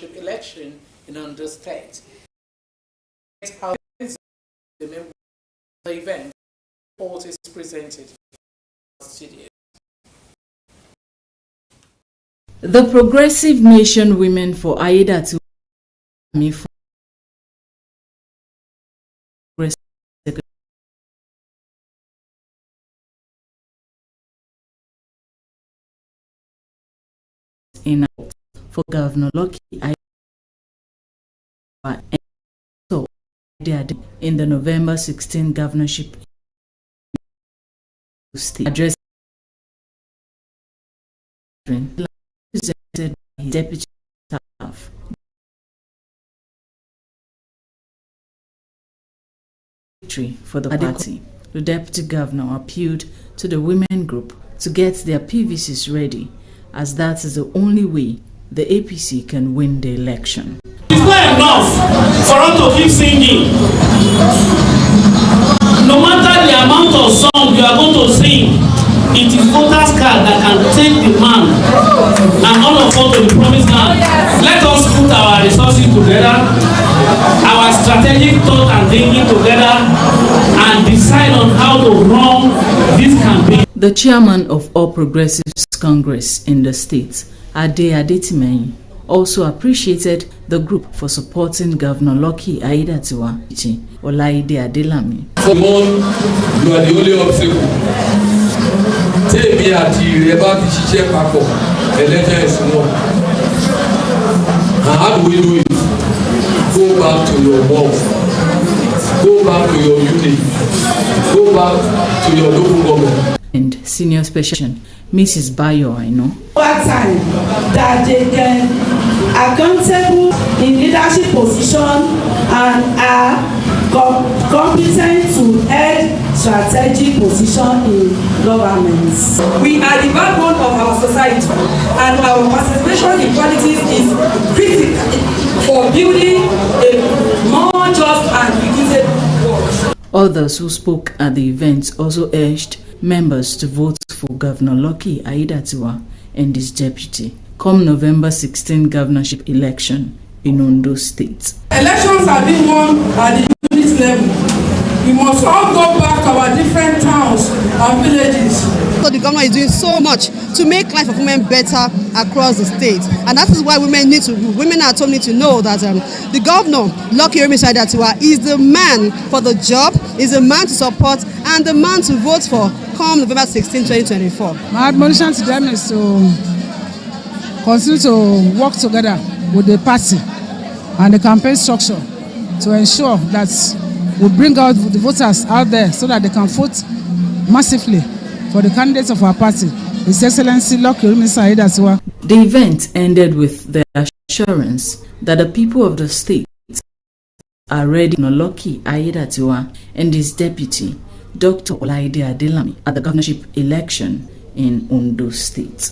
governorship election in Ondo State. How the event report is presented in the studio. The Progressive Nation Women for Aida for Governor Lucky in the November 16 governorship address presented by his deputy staff. For the party, the deputy governor appealed to the women group to get their PVCs ready, as that is the only way the APC can win the election. It's not enough for us to keep singing. No matter the amount of song you are going to sing, it is voters' card that can take the man and all of us to the promised land. Let us put our resources together, our strategic thought and thinking together, and decide on how to run this campaign. The chairman of All Progressives Congress in the state, Ade Adetimehin, also appreciated the group for supporting Governor Lucky Aiyedatiwa Olaide Adelami. For one, you are the only obstacle. Take me at the about the Chiche Paco, election is one. And how do we do it? Go back to your work. Go back to your unit. Go back to your local government. And senior special Mrs. Bayo, I know. Over time, that they can accountable in leadership position and are competent to head strategic position in government. We are the backbone of our society, and our participation in politics is critical for building a more just and equitable world. Others who spoke at the event also urged members to vote for Governor Lucky Aiyedatiwa and his deputy come November 16 governorship election in Ondo State. Elections are being won at the unit level. We must all go back to our different towns and villages. So the governor is doing so much to make life of women better across the state, and that is why women are told need to know that the governor Lucky Aiyedatiwa is the man for the job, is the man to support, and the man to vote for come November 16, 2024. My admonition to them is to continue to work together with the party and the campaign structure to ensure that we bring out the voters out there so that they can vote massively for the candidates of our party, His Excellency Lucky Aiyedatiwa. The event ended with the assurance that the people of the state are ready for Lucky Aiyedatiwa and his deputy, Dr. Olaide Adelami, at the governorship election in Ondo State.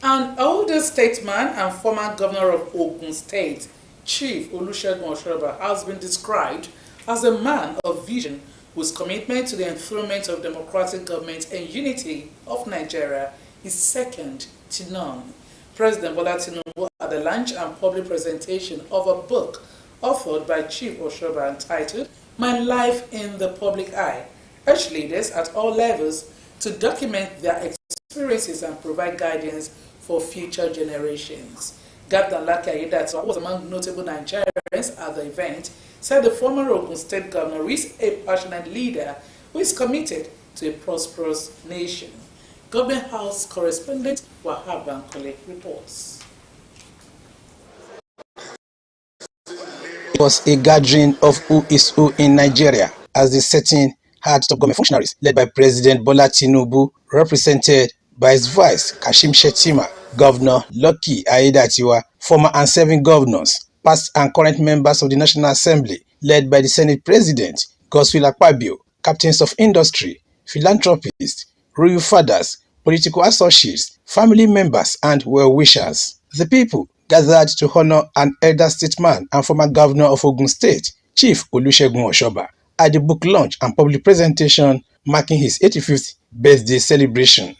An older statesman and former governor of Ogun State, Chief Olusegun Osrc, has been described as a man of vision whose commitment to the enthronement of democratic government and unity of Nigeria is second to none. President Bola Tinubu at the launch and public presentation of a book authored by Chief Osrc entitled My Life in the Public Eye urged leaders at all levels to document their experiences and provide guidance for future generations. Governor Lucky Aiyedatiwa was among notable Nigerians at the event, said the former Ogun State governor is a passionate leader who is committed to a prosperous nation. Government House correspondent Wahab Bankole reports. It was a gathering of who is who in Nigeria, as the setting had top government functionaries led by President Bola Tinubu, represented by his vice Kashim Shettima, Governor Lucky Aiyedatiwa, former and serving governors, past and current members of the National Assembly, led by the Senate President Godswill Akpabio, captains of industry, philanthropists, royal fathers, political associates, family members, and well-wishers. The people gathered to honor an elder statesman and former governor of Ogun State, Chief Olusegun Osrc, at the book launch and public presentation, marking his 85th birthday celebration.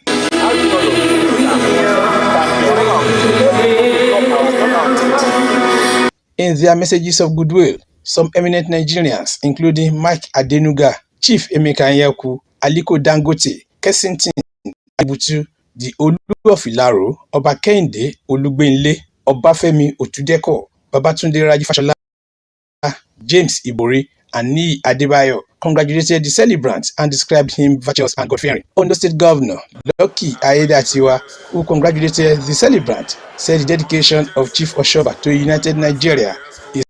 In their messages of goodwill, some eminent Nigerians, including Mike Adenuga, Chief Emeka Anyaku, Aliko Dangote, Kensington Abutu, the Olu of Ilaro, Oba Kehinde Olugbenle, Obafemi Otudeko, Babatunde Raji Fashola, James Ibori, and Niyi Adebayo congratulated the celebrant and described him virtuous and God-fearing. Ondo State Governor Lucky Aiyedatiwa, who congratulated the celebrant, said the dedication of Chief Oshoba to a united Nigeria is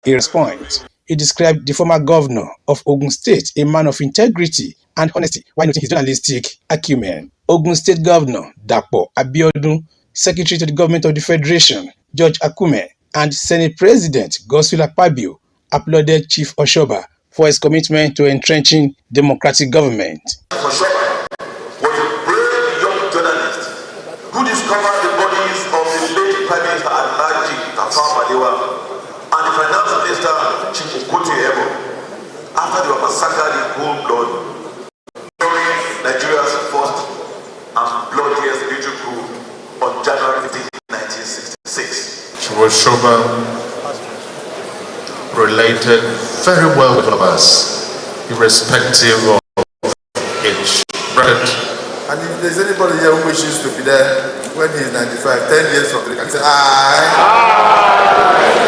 a response. He described the former governor of Ogun State a man of integrity and honesty while noting his journalistic acumen. Ogun State Governor Dapo Abiodun, Secretary to the Government of the Federation George Akume, and Senate President Godswill Akpabio applauded Chief Oshoba for his commitment to entrenching democratic government. Oshoba was a brave young journalist who discovered the bodies of the late Prime Minister Alhaji Tafawa Balewa and the Finance Minister Chief Okotie Ebo after they were massacred in cold blood during Nigeria's first and bloodiest military coup on January 15, 1966. Chief Oshoba related very well with all of us, irrespective of age, bracket. And if there's anybody here who wishes to be there when he's 95, 10 years from today, can say, aye.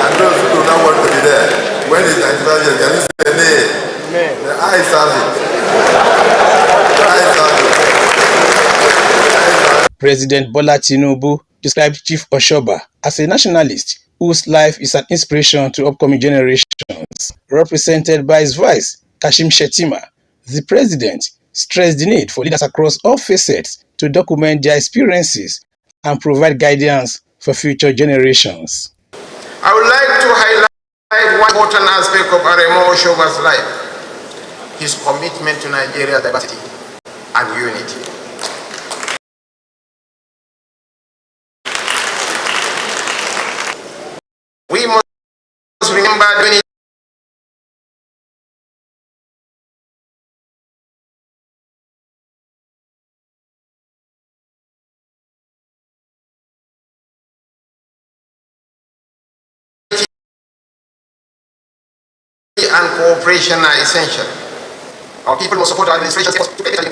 And those who do not want to be there when he's 95 years, can you say, nay? The eye serve it. President Bola Tinubu described Chief Oshoba as a nationalist whose life is an inspiration to upcoming generations. Represented by his vice, Kashim Shettima, the president stressed the need for leaders across all facets to document their experiences and provide guidance for future generations. I would like to highlight one important aspect of Aremo Oshoba's life, his commitment to Nigeria's diversity and unity. We must remember doing it and cooperation are essential. Our people must support our administration's efforts to better the.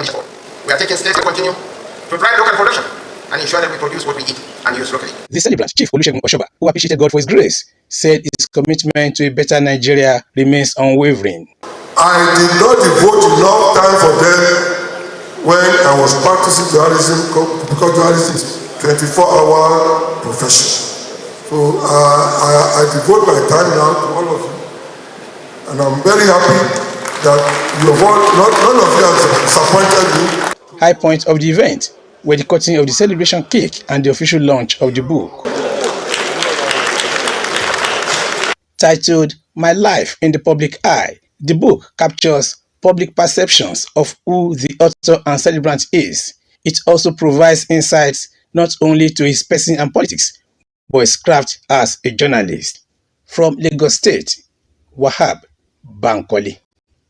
We are taking steps to continue to drive local production and ensure that we produce what we eat and use locally. The celebrant, Chief Olusegun Oshoba, who appreciated God for his grace, said his commitment to a better Nigeria remains unwavering. I did not devote enough time for them when I was practicing journalism, because journalism is a 24-hour profession. So I devote my time now to all of you. And I'm very happy that none of you have disappointed me. High point of the event were the cutting of the celebration cake and the official launch of the book. Titled My Life in the Public Eye, the book captures public perceptions of who the author and celebrant is. It also provides insights not only to his person and politics, but his craft as a journalist. From Lagos State, Wahab Bankole,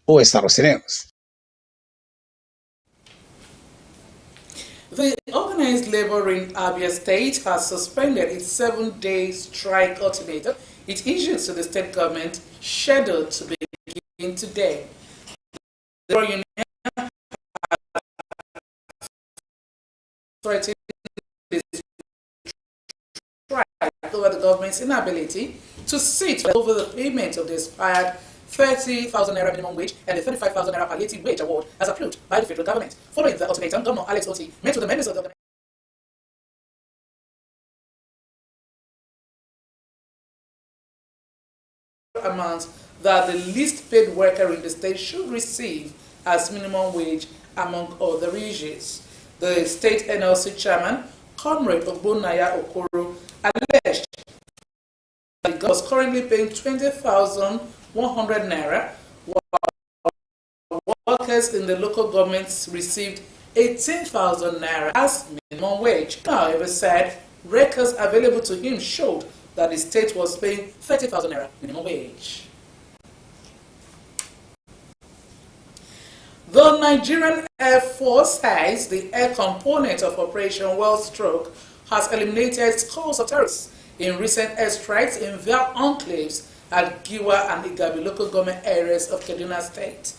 Osrc News. The organized labor in Abia State has suspended its 7-day strike ultimatum it issued to the state government, scheduled to begin today. The labor union has threatened the strike over the government's inability to sit over the payment of the expired 30,000 naira minimum wage and the 35,000 naira palliative wage award as approved by the federal government. Following the ultimatum, Governor Alex Oti met with the members of the amount that the least paid worker in the state should receive as minimum wage, among other issues. The state NLC chairman, Comrade Ogbonnaya Okoro, alleged that the government was currently paying 20,100 naira, while workers in the local governments received 18,000 naira as minimum wage. However, said records available to him showed that the state was paying 30,000 naira minimum wage. The Nigerian Air Force says the air component of Operation Wellstroke has eliminated scores of terrorists in recent airstrikes in their enclaves at Giwa and Igabi local government areas of Kaduna State.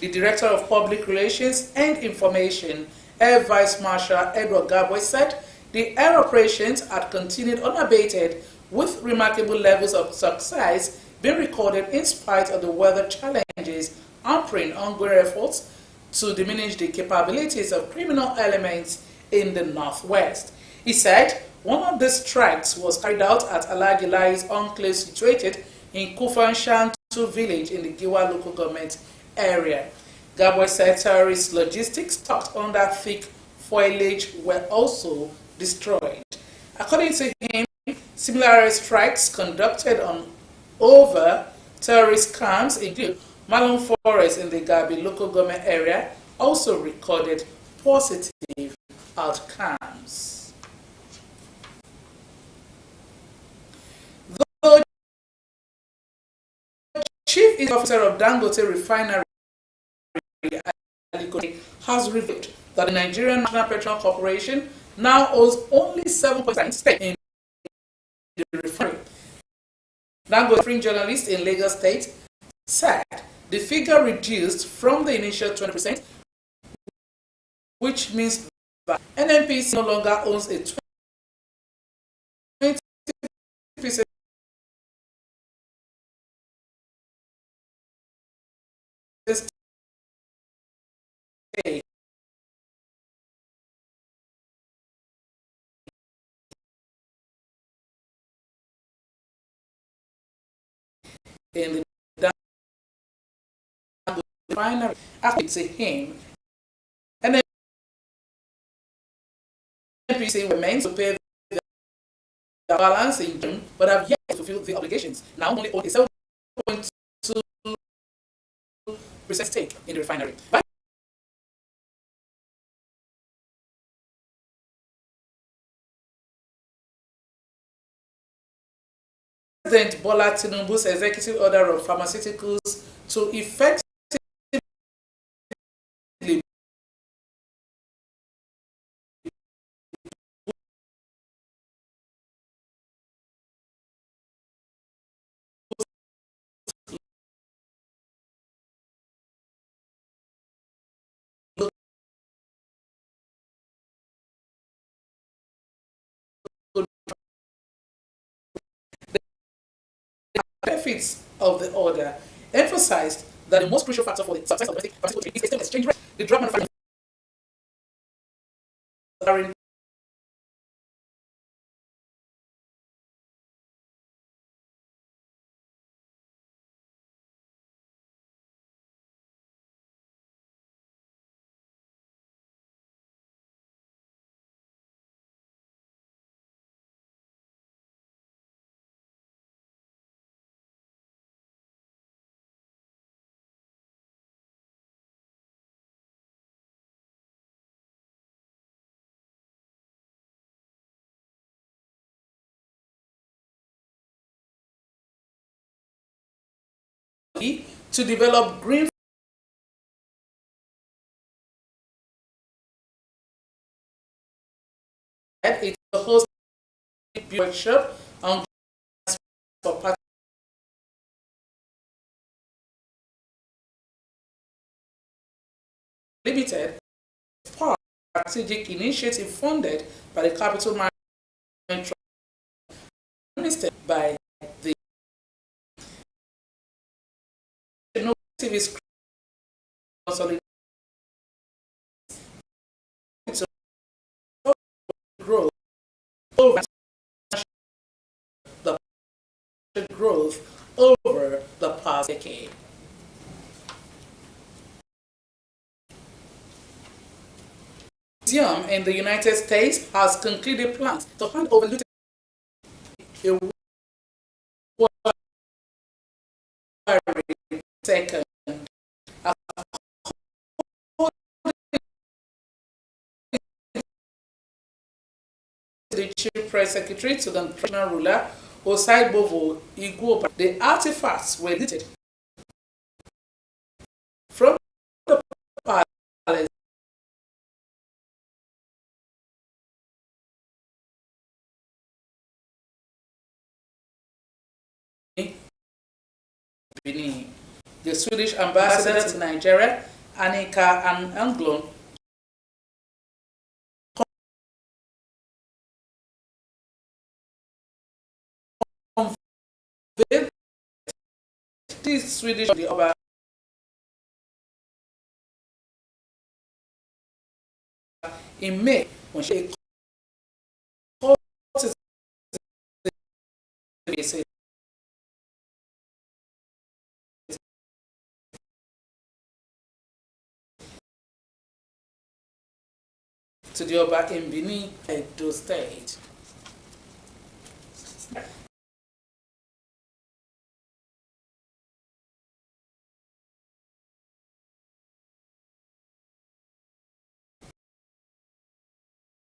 The Director of Public Relations and Information, Air Vice Marshal Edward Gabwe, said the air operations had continued unabated with remarkable levels of success being recorded in spite of the weather challenges hampering ongoing efforts to diminish the capabilities of criminal elements in the northwest. He said one of the strikes was carried out at Alhaji Lai's enclave situated in Kufanshantu village in the Giwa local government area. Gabwe said terrorist logistics tucked under thick foliage were also destroyed. According to him, similar strikes conducted on over terrorist camps include Malum Forest in the Gabi local government area also recorded positive outcomes. The Chief Officer of Dangote Refinery has revealed that the Nigerian National Petroleum Corporation now owns only 7% stake in the refinery. Dangote, a journalist in Lagos State, said the figure reduced from the initial 20%, which means that NNPC no longer owns a 20% stake in the Dangote refinery. According to him, NNPC remains to pay the balance in June, but have yet to fulfill the obligations. Now only own a 7.2% stake in the refinery. President Bola Tinubu's executive order of pharmaceuticals to effectively benefits of the order emphasized that the most crucial factor for the success of domestic pharmaceutical trade is a stable exchange rate. The drug manufacturing to develop green it's a host workshop on for limited strategic initiative funded by the Capital Management Minister by the innovative consolidation growth over the growth over the past decade. Museum in the United States has concluded plans to hand over a second the chief press secretary to the traditional ruler Osai Bovo Igbo. The artifacts were looted from the past Benin. The Swedish ambassador to Nigeria, Annika Anglon, conveyed the Swedish the in May when she called to the Oba in Benin, Edo State.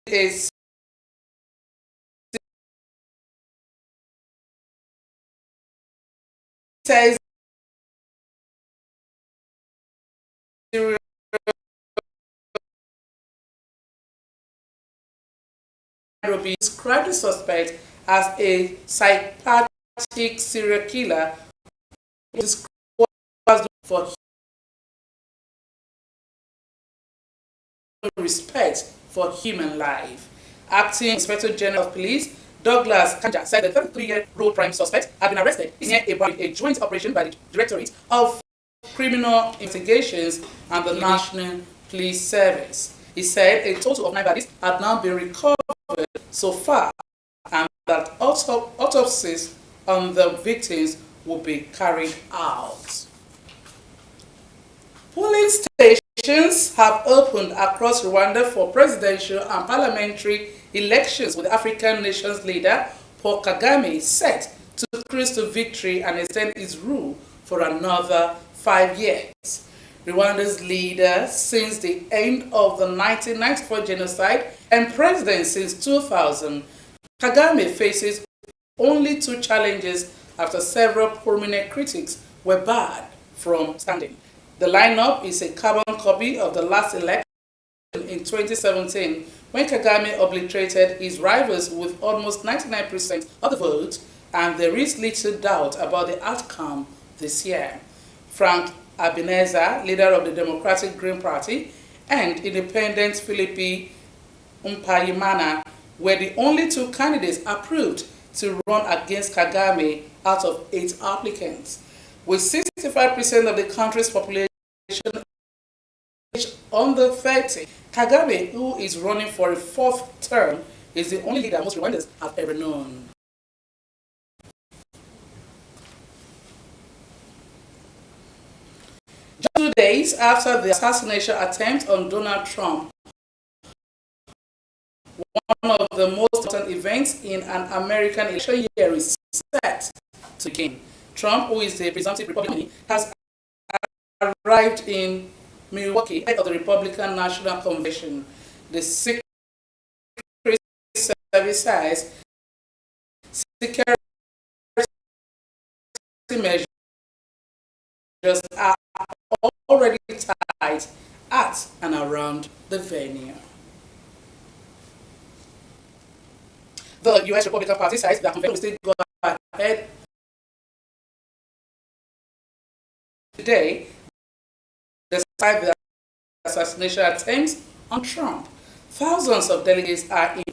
Is says Nairobi described the suspect as a psychopathic serial killer who was for respect for human life. Acting Inspector General of Police Douglas Kanja said the 33-year-old prime suspect had been arrested in a joint operation by the Directorate of Criminal Investigations and the National Police Service. He said a total of 9 bodies had now been recovered so far and that autopsies on the victims will be carried out. Polling stations have opened across Rwanda for presidential and parliamentary elections, with African nations leader Paul Kagame set to cruise to victory and extend his rule for another 5 years. Rwanda's leader since the end of the 1994 genocide and president since 2000, Kagame faces only 2 challenges after several prominent critics were barred from standing. The lineup is a carbon copy of the last election in 2017, when Kagame obliterated his rivals with almost 99% of the vote, and there is little doubt about the outcome this year. Frank Abineza, leader of the Democratic Green Party, and independent Philippe Mpayimana were the only 2 candidates approved to run against Kagame out of 8 applicants. With 65% of the country's population under 30, Kagame, who is running for a 4th term, is the only leader most Rwandans have ever known. Just 2 days after the assassination attempt on Donald Trump, one of the most important events in an American election year is set to begin. Trump, who is the presumptive Republican, has arrived in Milwaukee ahead of the Republican National Convention. The Secret Service says security measures are already tight at and around the venue. The U.S. Republican Party says that convention will still go ahead today, despite the assassination attempts on Trump. Thousands of delegates are in